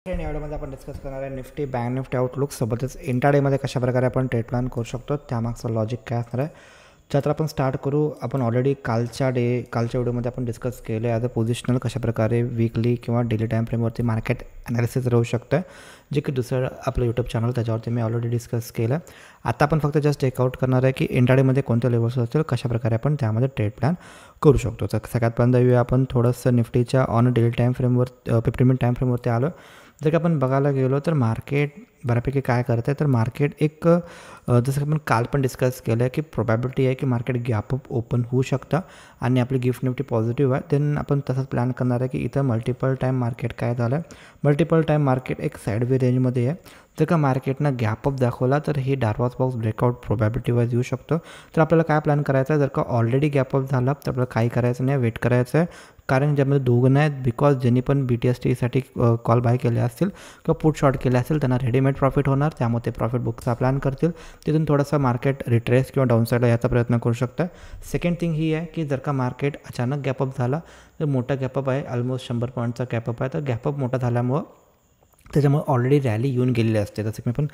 या व्हिडिओमध्ये आपण डिस्कस करणार आहे निफ्टी बँक निफ्टी आउटलुक सोबतच इंट्राडेमध्ये कशाप्रकारे आपण ट्रेड प्लॅन करू शकतो त्यामागचं लॉजिक काय असणार आहे. तर आपण स्टार्ट करू. आपण ऑलरेडी कालच्या व्हिडिओमध्ये आपण डिस्कस केलं आहे ॲज अ पोझिशनल कशाप्रकारे वीकली किंवा डेली टाईम फ्रेमवरती मार्केट ॲनालिसिस राहू शकतं आहे, जे की दुसरं आपलं यूट्यूब चॅनल त्याच्यावरती मी ऑलरेडी डिस्कस केलं आहे. आता आपण फक्त जस्ट टेकआउट करणार आहे की इंट्राडेमध्ये कोणत्या लेवल्स असतील, कशाप्रकारे आपण त्यामध्ये ट्रेड प्लॅन करू शकतो. तर सगळ्यात पहिल्यांदा येऊया आपण थोडंसं निफ्टीच्या ऑन डेली टाईम फ्रेमवर 15 मिनिट टाईम फ्रेमवरती आलो. जर का आपण बघायला गेलो तर मार्केट बऱ्यापैकी काय करतं आहे, तर मार्केट एक जसं आपण काल पण डिस्कस केलं आहे की प्रोबॅबिलिटी आहे की मार्केट गॅप अप ओपन होऊ शकतं आणि आपली गिफ्ट निफ्टी पॉझिटिव्ह आहे. देन आपण तसंच प्लॅन करणार आहे की इथं मल्टिपल टाईम मार्केट काय झालं आहे, मल्टिपल टाईम मार्केट एक साईडवे रेंजमध्ये आहे. जर का मार्केटनं गॅप अप दाखवला तर ही डार्वास बॉक्स ब्रेकआउट प्रोबॅबिलिटी वाईज येऊ शकतो. तर आपल्याला काय प्लॅन करायचा आहे, जर का ऑलरेडी गॅप अप झाला तर आपल्याला काही करायचं नाही, वेट करायचं आहे. कारण ज्यामध्ये दोघं आहेत, बिकॉज ज्यांनी पण BTSTसाठी कॉल बाय केले असतील किंवा पुट शॉर्ट केले असतील त्यांना रेडीमेड प्रॉफिट होणार, त्यामुळे ते प्रॉफिट बुकचा प्लॅन करतील. तिथून थोडासा मार्केट रिट्रेस किंवा डाऊनसाईडला याचा प्रयत्न करू शकता. सेकंड थिंग ही आहे की जर का मार्केट अचानक गॅपअप झाला तर मोठा गॅपअप आहे, ऑलमोस्ट 100 पॉईंटचा गॅपअप आहे. तर गॅपअप मोठा झाल्यामुळं त्याच्यामुळे ऑलरेडी रॅली येऊन गेलेली असते, जसं की मी पण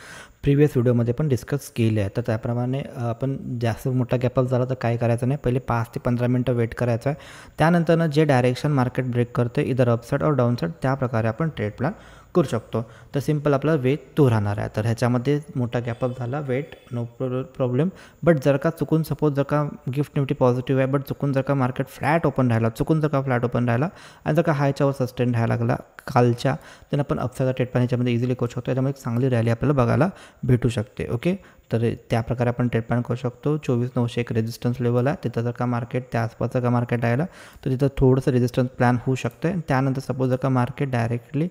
प्रिव्हियस व्हिडिओमध्ये पण डिस्कस केले आहे. तर त्याप्रमाणे आपण जास्त मोठा गॅपअप झाला तर काय करायचं नाही, पहिले 5 ते 15 मिनटं वेट करायचं आहे. त्यानंतरनं जे डायरेक्शन मार्केट ब्रेक करते इधर अपसाईड और डाऊनसाईड त्या प्रकारे आपण ट्रेड प्लॅन करू शकतो. तर सिम्पल आपला वेट तो राहणार आहे. तर ह्याच्यामध्ये मोठा गॅपअप झाला, वेट नो प्रॉब्लेम. बट जर का चुकून सपोज जर का गिफ्ट निफ्टी पॉझिटिव्ह आहे बट चुकून जर का मार्केट फ्लॅट ओपन राहिला आणि जर का हायच्यावर सस्टेन राहायला लागला कालच्या, तर आपण अपसाईडचा ट्रेड प्लॅन याच्यामध्ये इझिली करू शकतो. याच्यामध्ये एक चांगली रॅली आपल्याला बघायला भेटू शकते. ओके, तर त्या प्रकारे आपण ट्रेड प्लॅन करू शकतो. 24,900 एक रेजिस्टन्स लेवल आहे, तिथं जर का मार्केट त्या आसपास जर का मार्केट राहिला तर तिथं थोडंसं रेजिस्टन्स प्लॅन होऊ शकतं. त्यानंतर सपोज जर का मार्केट डायरेक्टली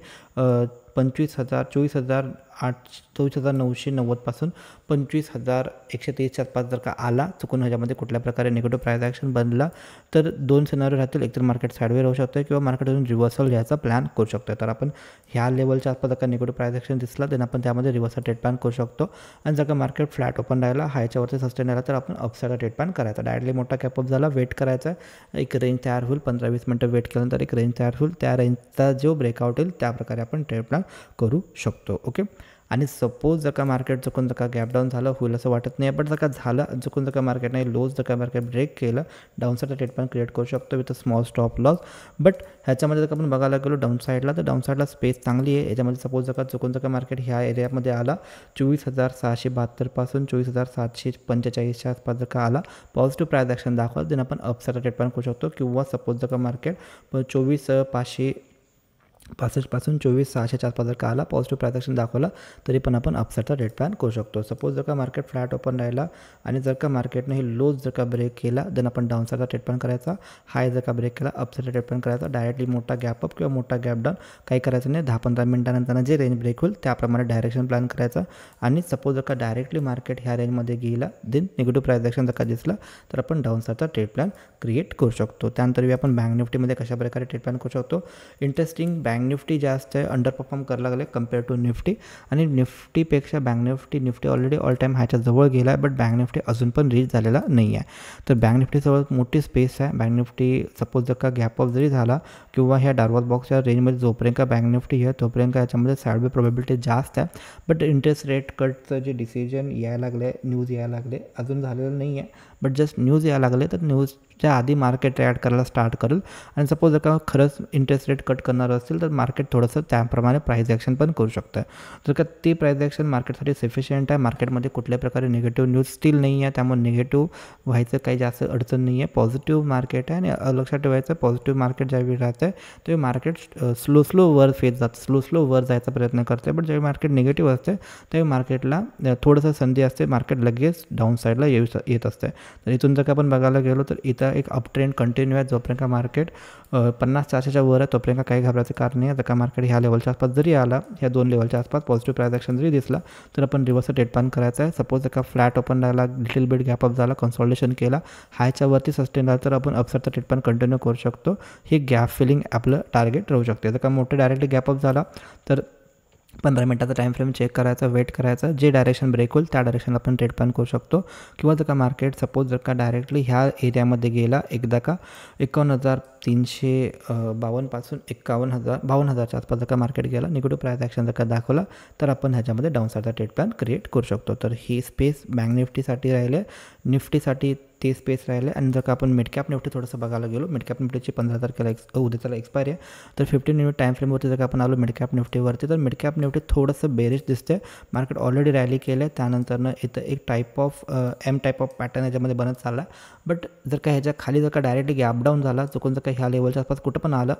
24,990 पासून 25,130च्या आसपास जर का आला, चुकून ह्याच्यामध्ये कुठल्या प्रकारे निगेटिव्ह प्राइस ॲक्शन बनला तर दोन सिनारिओ राहतील, एकतर मार्केट साईडवे राहू शकतं किंवा मार्केटमधून रिव्हर्सल घ्यायचा प्लॅन करू शकतो. तर आपण ह्या लेवलच्या आसपास जर का निगेटिव्ह प्राइस ॲक्शन दिसला तर आपण त्यामध्ये रिव्हर्सल ट्रेड प्लॅन करू शकतो. आणि जर का मार्केट फ्लॅट ओपन राहिला, हायच्यावरती सस्टेन राहिला तर आपण अपसाईडला ट्रेड प्लॅन करायचा. डायरेक्टली मोठा कॅपअप झाला, वेट करायचा आहे, एक रेंज तयार होईल, 15-20 मिनटं वेट केल्यानंतर एक रेंज तयार होईल, त्या रेंजचा जो ब्रेकआउट येईल त्या प्रकारे आपण ट्रेड प्लॅन करू शकतो. ओके, आणि सपोज जर का मार्केट चुकून जर का गॅप डाऊन झालं होईल असं वाटत नाही, बट जर का झालं चुकून जर का मार्केट नाही लोज जर का मार्केट ब्रेक केलं, डाऊनसाईडचा ट्रेड प्लॅन क्रिएट करू शकतो with a small stop loss. But ह्याच्यामध्ये जर का आपण बघायला गेलो डाऊनसाईडला तर डाऊनसाईडला स्पेस चांगली आहे. याच्यामध्ये सपोज जर का चुकून जर का मार्केट ह्या एरियामध्ये आला 24,672 पासून 24,745च्या आसपास जर का आला, पॉझिटिव्ह प्राइस ॲक्शन दाखवलं तर आपण अपसाईडचा ट्रेड प्लॅन करू शकतो. किंवा सपोज जर का मार्केट 24,565 पासून 24,600च्या आसपास जर का आला, पॉझिटिव्ह प्राइस ॲक्शन दाखवला तरी पण आपण अपसाईडचा रेट प्लॅन करू शकतो. सपोज जर का मार्केट फ्लॅट ओपन राहिला आणि जर का मार्केटने हे लोज जर का ब्रेक केला देन आपण डाऊनसाईडचा ट्रेड प्लॅन करायचा, हाय जर का ब्रेक केला अपसाईडचा ट्रेड प्लॅन करायचा. डायरेक्टली मोठा गॅप अप किंवा मोठा गॅप डाऊन काही करायचं नाही, 10-15 मिनिटानंतर जे रेंज ब्रेक होईल त्याप्रमाणे डायरेक्शन प्लॅन करायचा. आणि सपोज जर का डायरेक्टली मार्केट ह्या रेंजमध्ये गेला देन निगेटिव्ह प्राइस ॲक्शन जर का दिसला तर आपण डाऊनसाईडचा ट्रेड प्लॅन क्रिएट करू शकतो. त्यानंतर आपण बँक निफ्टीमध्ये कशाप्रकारे ट्रेड प्लॅन करू शकतो. इंटरेस्टिंग, बँक निफ्टी जास्त अंडर परफॉर्म करायला लागले कम्पेअर टू निफ्टी, आणि निफ्टीपेक्षा bank Nifty already all time हायच्या जवळ गेला आहे, बट बँक निफ्टी अजून पण रीच झालेला नाही आहे. तर बँक निफ्टीजवळ मोठी स्पेस आहे. बँक निफ्टी सपोज जर का गॅप अप जरी झाला किंवा ह्या डार्वास बॉक्सच्या रेंजमध्ये जोपर्यंत बँक निफ्टी आहे तोपर्यंत याच्यामध्ये साईडवे प्रोबॅबिलिटी जास्त आहे. बट इंटरेस्ट रेट कटचं जे डिसिजन यायला लागले, न्यूज यायला लागले, अजून झालेलं नाही आहे, बट जस्ट न्यूज यायला लागले तर न्यूजच्या आधी मार्केट रिॲक्ट करायला स्टार्ट करेल. आणि सपोज जर का खरंच इंटरेस्ट रेट कट करणार असेल तर मार्केट थोडंसं त्याप्रमाणे प्राइस ॲक्शन पण करू शकतं. जर का ते प्राइस ॲक्शन मार्केटसाठी सफिशियंट आहे, मार्केटमध्ये कुठल्या प्रकारे निगेटिव्ह न्यूज स्टील नाही आहे, त्यामुळे निगेटिव्ह व्हायचं काही जास्त अडचण नाही आहे. पॉझिटिव्ह मार्केट आहे आणि लक्षात ठेवायचं पॉझिटिव्ह मार्केट ज्यावेळी राहतं ते मार्केट स्लो वर फेज जातं, स्लो वर जायचा प्रयत्न करते. बट ज्यावेळी मार्केट निगेटिव्ह असते त्यावेळी मार्केटला थोडंसं संधी असते, मार्केट लगेच डाऊन साईडला येत असते. तर इथून जर का आपण बघायला गेलो तर इथं एक अप ट्रेंड कंटिन्यू आहे. जोपर्यंत मार्केट 50-400च्या वर आहे तोपर्यंत काही घाबरायचं कारण नाही आहे. जर का मार्केट ह्या लेवलच्या आसपास जरी आला, ह्या दोन लेवलच्या आसपास पॉझिटिव्ह प्राइस ॲक्शन जरी दिसला तर आपण रिव्हर्सल ट्रेड प्लॅन करायचा आहे. सपोज जर का फ्लॅट ओपन राहिला, लिटिल बिट गॅप अप झाला, कन्सॉलिडेशन केला, हायच्या वरती सस्टेन राहिला तर आपण अपसाईडचा ट्रेड प्लॅन कंटिन्यू करू शकतो. हे गॅप फिलिंग आपलं टार्गेट राहू शकते. जर का मोठे डायरेक्टली गॅप अप झाला तर 15 मिनटाचा टाईम फ्रेम चेक करायचा, वेट करायचा, जे डायरेक्शन ब्रेक होईल त्या डायरेक्शनला आपण ट्रेड प्लॅन करू शकतो. किंवा जर का मार्केट सपोज जर का डायरेक्टली ह्या एरियामध्ये गेला एकदा का 51,352 पासून 52,000च्या आसपास जर का मार्केट गेला, निगेटिव्ह प्राइस ॲक्शन जर का दाखवला तर आपण ह्याच्यामध्ये डाऊनसाईडचा ट्रेड प्लॅन क्रिएट करू शकतो. तर ही स्पेस बँक निफ्टीसाठी राहिले, निफ्टीसाठी ते स्पेस राहिले. आणि जर का आपण मिड कॅप निफ्टी थोडंसं बघायला गेलो, मिड कॅप निफ्टीची 15 तारखेला उद्याच्याला एक्सपायरी आहे. तर 15 मिनिट टाईम फ्रेमवरती जर का आपण आलो मिड कॅप निफ्टीवरती, तर मिड कॅप निफ्टी थोडंसं बेरिश दिसते. मार्केट ऑलरेडी रॅली केलं आहे, त्यानंतरनं इथं एक type of M type of pattern याच्यामध्ये बनत चालला. बट जर का ह्याच्या खाली जर का डायरेक्टली गॅप डाऊन झाला, चुकून जर का ह्या लेवलच्या आसपास कुठं पण आलं,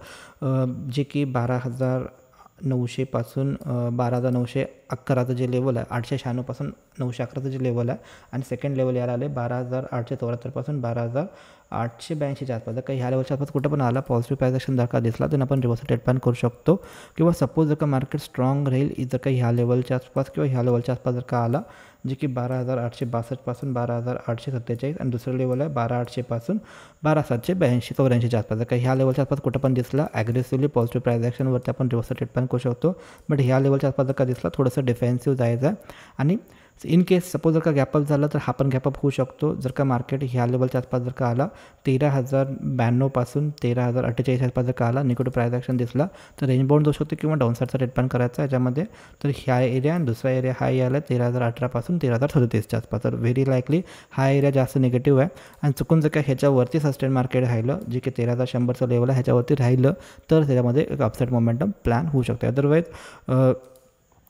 जे की 12,900 पासून 12,911चं जे लेवल आहे, 896 पासून 911चं जे लेवल आहे, आणि सेकंड लेवल यायला आले 12,874 पासून 12,882च्या आसपास. जर का ह्या लेवलच्या आसपास कुठं पण आला, पॉझिटिव्ह प्राइस ॲक्शन जर का दिसला तर आपण रिव्हर्सल ट्रेड प्लॅन करू शकतो. किंवा सपोज जर का मार्केट स्ट्रॉंग राहील, जर का ह्या लेवलच्या आसपास किंवा ह्या लेवलच्या आसपास जर का आला, जे की 12,862 पासून 12,847, आणि दुसरं लेवल आहे 12,800 पासून 12,782-84च्या आसपास. जर का ह्या लेवलच्या आसपास कुठं पण दिसला, ॲग्रेसिव्हली पॉझिटिव्ह प्राइस ॲक्शनवरती आपण रिव्हर्सल ट्रेड प्लॅन करू शकतो. बट ह्या लेवलच्या आसपास जर का दिसला, थोडंसं डिफेन्सिव्ह जायचं आहे. आणि इन केस सपोज जर का गॅपअप झाला तर हा पण गॅपअप होऊ शकतो. जर का मार्केट ह्या लेवलच्या आसपास जर का आला, 13,092 पासून 13,048 आसपास जर का आला, निगेटिव्ह प्राइस ॲक्शन दिसला, तर रेंज बाउंड जाऊ शकतो किंवा डाऊनसाईडचा ट्रेड प्लॅन करायचा याच्यामध्ये. तर ह्या एरिया आणि दुसरा एरिया हा यायला 13,018 पासून 13,037च्या आसपास. तर व्हेरी लाईकली हा एरिया जास्त निगेटिव्ह आहे. आणि चुकून जर का ह्याच्यावरती सस्टेन मार्केट राहिलं, जे की 13,100चं लेवल आहे, ह्याच्यावरती राहिलं तर त्याच्यामध्ये एक अपसाईड मोमेंटम प्लॅन होऊ शकते. अदरवाईज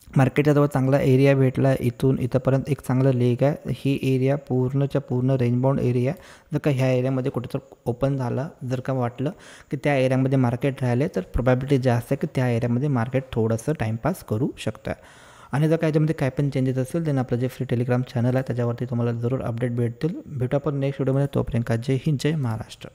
मार्केटच्या जवळ चांगला एरिया भेटला, इथून इथंपर्यंत एक चांगलं लेग आहे. ही एरिया पूर्णच्या पूर्ण रेंज बाउंड एरिया. जर का ह्या एरियामध्ये कुठं तर ओपन झाला, जर का वाटलं की त्या एरियामध्ये मार्केट राहिले, तर प्रोबॅबिलिटी जास्त आहे की त्या एरियामध्ये मार्केट थोडंसं टाईमपास करू शकतं. आणि जर का याच्यामध्ये काय पण चेंजेस असेल, तर आपलं जे फ्री टेलिग्राम चॅनल आहे त्याच्यावरती तुम्हाला जरूर अपडेट भेटतील. भेटू आपण नेक्स्ट व्हिडिओमध्ये. तोपर्यंत जय हिंद, जय महाराष्ट्र.